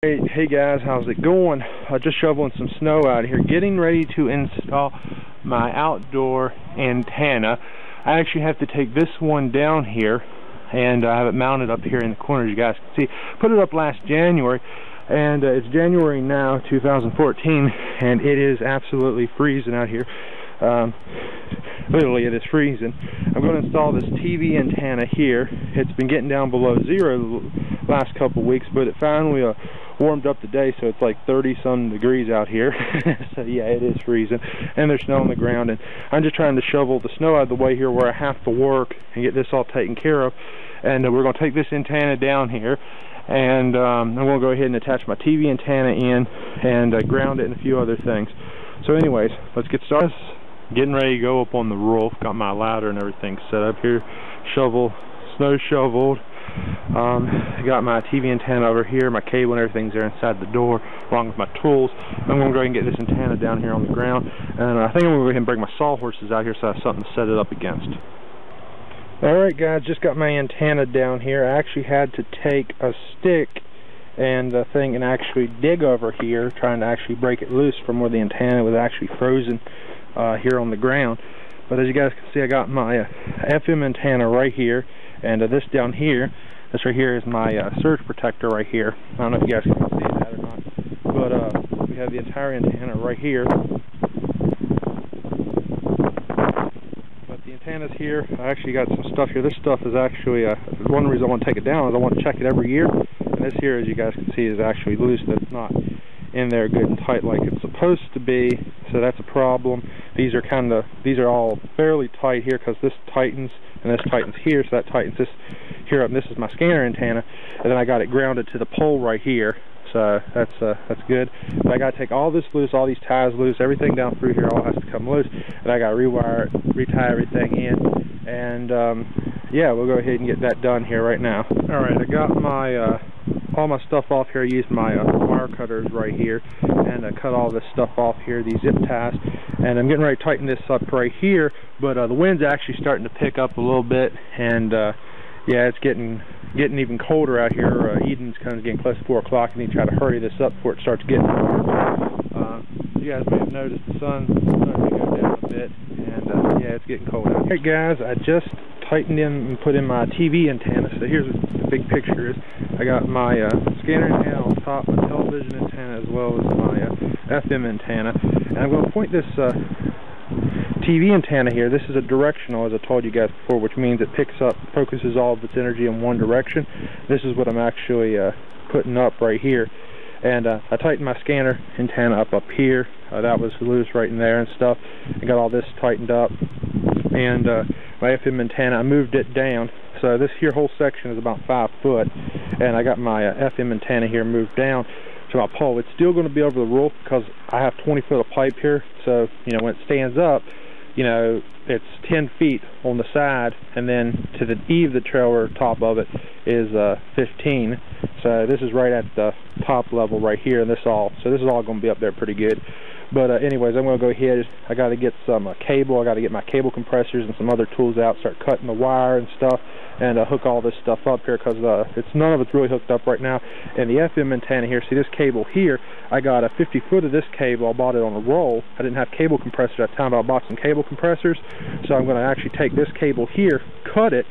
Hey guys, how's it going? Just shoveling some snow out here, getting ready to install my outdoor antenna. I actually have to take this one down here, and I have it mounted up here in the corner, as you guys can see. Put it up last January, and it's January now, 2014, and it is absolutely freezing out here. Literally, it is freezing. I'm going to install this TV antenna here. It's been getting down below zero the last couple weeks, but it finally warmed up today, so it's like 30-some degrees out here. So yeah, it is freezing, and there's snow on the ground, and I'm just trying to shovel the snow out of the way here where I have to work and get this all taken care of. And we're going to take this antenna down here, and I'm going to go ahead and attach my TV antenna in and ground it and a few other things. So anyways, let's get started. Getting ready to go up on the roof. Got my ladder and everything set up here. Snow shoveled. Got my TV antenna over here. My cable and everything's there inside the door, along with my tools. I'm going to go ahead and get this antenna down here on the ground. And I think I'm going to go ahead and bring my sawhorses out here so I have something to set it up against. Alright guys, just got my antenna down here. I actually had to take a stick and the thing and actually dig over here, trying to actually break it loose from where the antenna was actually frozen here on the ground. But as you guys can see, I got my FM antenna right here, and this down here, this right here is my surge protector right here. I don't know if you guys can see that or not, but we have the entire antenna right here. But the antenna's here. I actually got some stuff here. This stuff is actually one reason I want to take it down is I want to check it every year. And this here, as you guys can see, is actually loose. That's not in there good and tight like it's supposed to be, so that's a problem. These are all fairly tight here because this tightens and this tightens here, so that tightens this here up. And this is my scanner antenna, and then I got it grounded to the pole right here, so that's good. But I got to take all this loose, all these ties loose, everything down through here all has to come loose, and I got to rewire it, retie everything in, and yeah, we'll go ahead and get that done here right now. Alright, I got my all my stuff off here. I used my wire cutters right here and cut all this stuff off here, these zip ties, and I'm getting ready to tighten this up right here, but the wind's actually starting to pick up a little bit, and yeah, it's getting even colder out here. Eden's kind of getting close to 4 o'clock, and he try to hurry this up before it starts getting warm. You guys may have noticed the sun's starting to go down a bit, and yeah, it's getting cold out here. Hey guys, I just tightened in and put in my TV antenna. So here's what the big picture is. I got my scanner antenna on top, my television antenna, as well as my FM antenna. And I'm going to point this TV antenna here. This is a directional, as I told you guys before, which means it focuses all of its energy in one direction. This is what I'm actually putting up right here. And I tightened my scanner antenna up here. That was loose right in there and stuff. I got all this tightened up. And my FM antenna, I moved it down. So this here whole section is about 5 foot. And I got my FM antenna here moved down to my pole. It's still going to be over the roof because I have 20 foot of pipe here. So, you know, when it stands up, you know, it's 10 feet on the side, and then to the eave of the trailer, top of it, is 15. So this is right at the top level right here, and so this is all going to be up there pretty good. But anyways, I'm going to go ahead. I got to get some cable. I got to get my cable compressors and some other tools out, start cutting the wire and stuff, and hook all this stuff up here because none of it's really hooked up right now. And the FM antenna here, see this cable here, I got a 50 foot of this cable. I bought it on a roll. I didn't have cable compressors at the time, but I bought some cable compressors. So I'm going to actually take this cable here, cut it,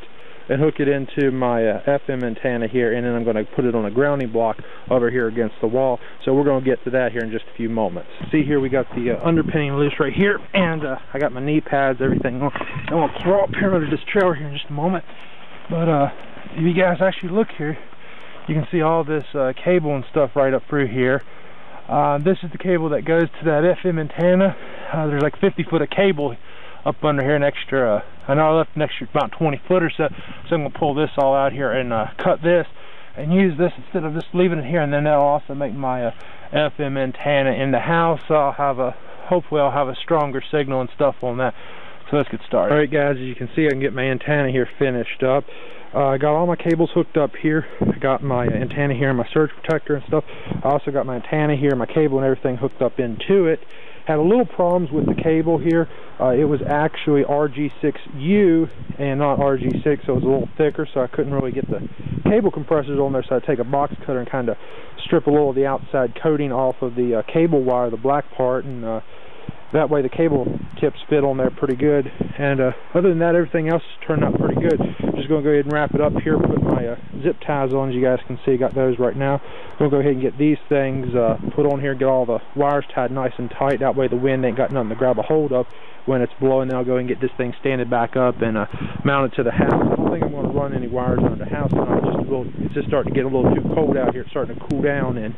and hook it into my FM antenna here, and then I'm going to put it on a grounding block over here against the wall. So we're going to get to that here in just a few moments. See here, we got the underpinning loose right here, and I got my knee pads, everything. I'm going to crawl up here under this trailer here in just a moment. But if you guys actually look here, you can see all this cable and stuff right up through here. This is the cable that goes to that FM antenna. There's like 50 foot of cable up under here, an extra, I know I left an extra about 20 foot or so, so I'm going to pull this all out here and cut this and use this instead of just leaving it here, and then that'll also make my FM antenna in the house. So hopefully I'll have a stronger signal and stuff on that. So let's get started. Alright guys, as you can see, I can get my antenna here finished up. I got all my cables hooked up here. I got my antenna here and my surge protector and stuff. I also got my antenna here, my cable and everything hooked up into it. Had a little problems with the cable here. It was actually RG6U and not RG6, so it was a little thicker, so I couldn't really get the cable compressors on there, so I'd take a box cutter and kind of strip a little of the outside coating off of the cable wire, the black part, and that way the cable tips fit on there pretty good. And other than that, everything else turned out pretty good. Just going to go ahead and wrap it up here, put my zip ties on, as you guys can see. Got those right now. Going to go ahead and get these things put on here, get all the wires tied nice and tight. That way the wind ain't got nothing to grab a hold of when it's blowing. Then I'll go ahead and get this thing standed back up and mounted to the house. I don't think I'm going to run any wires under the house tonight. It's just starting to get a little too cold out here. It's starting to cool down, and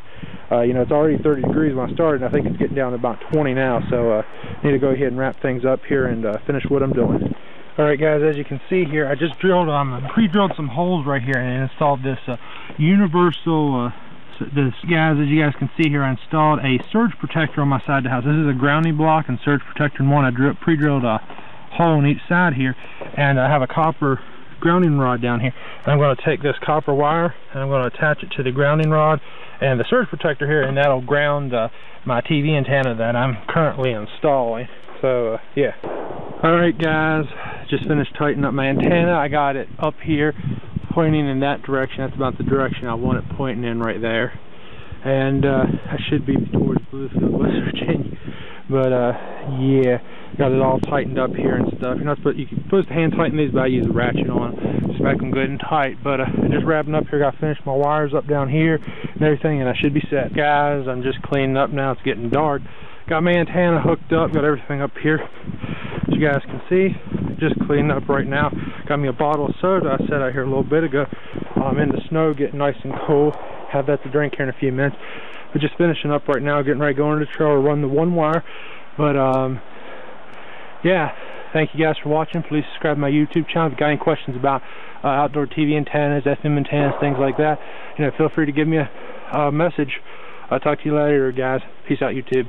you know, it's already 30 degrees when I started, and I think it's getting down to about 20 now, so I need to go ahead and wrap things up here and finish what I'm doing. Alright guys, as you can see here, I just pre-drilled some holes right here and installed this universal, guys, as you guys can see here, I installed a surge protector on my side of the house. This is a grounding block and surge protector in one. I pre-drilled a hole on each side here, and I have a copper grounding rod down here. And I'm going to take this copper wire and I'm going to attach it to the grounding rod and the surge protector here, and that'll ground my TV antenna that I'm currently installing. So yeah. Alright guys, just finished tightening up my antenna. I got it up here pointing in that direction. That's about the direction I want it pointing in right there. And I should be towards Bluefield, West Virginia. But yeah, got it all tightened up here and stuff. You're supposed to hand tighten these, but I use a ratchet on them. Just make them good and tight. But just wrapping up here, got to finish my wires up down here and everything, and I should be set. Guys, I'm just cleaning up now. It's getting dark. Got my antenna hooked up, got everything up here, as you guys can see. Just cleaning up right now. Got me a bottle of soda I set out here a little bit ago. I'm in the snow, getting nice and cold. Have that to drink here in a few minutes. We're just finishing up right now, getting ready to go into the trailer, run the one wire. But yeah, thank you guys for watching. Please subscribe to my YouTube channel. If you got any questions about outdoor TV antennas, FM antennas, things like that, you know, feel free to give me a message. I'll talk to you later, guys. Peace out, YouTube.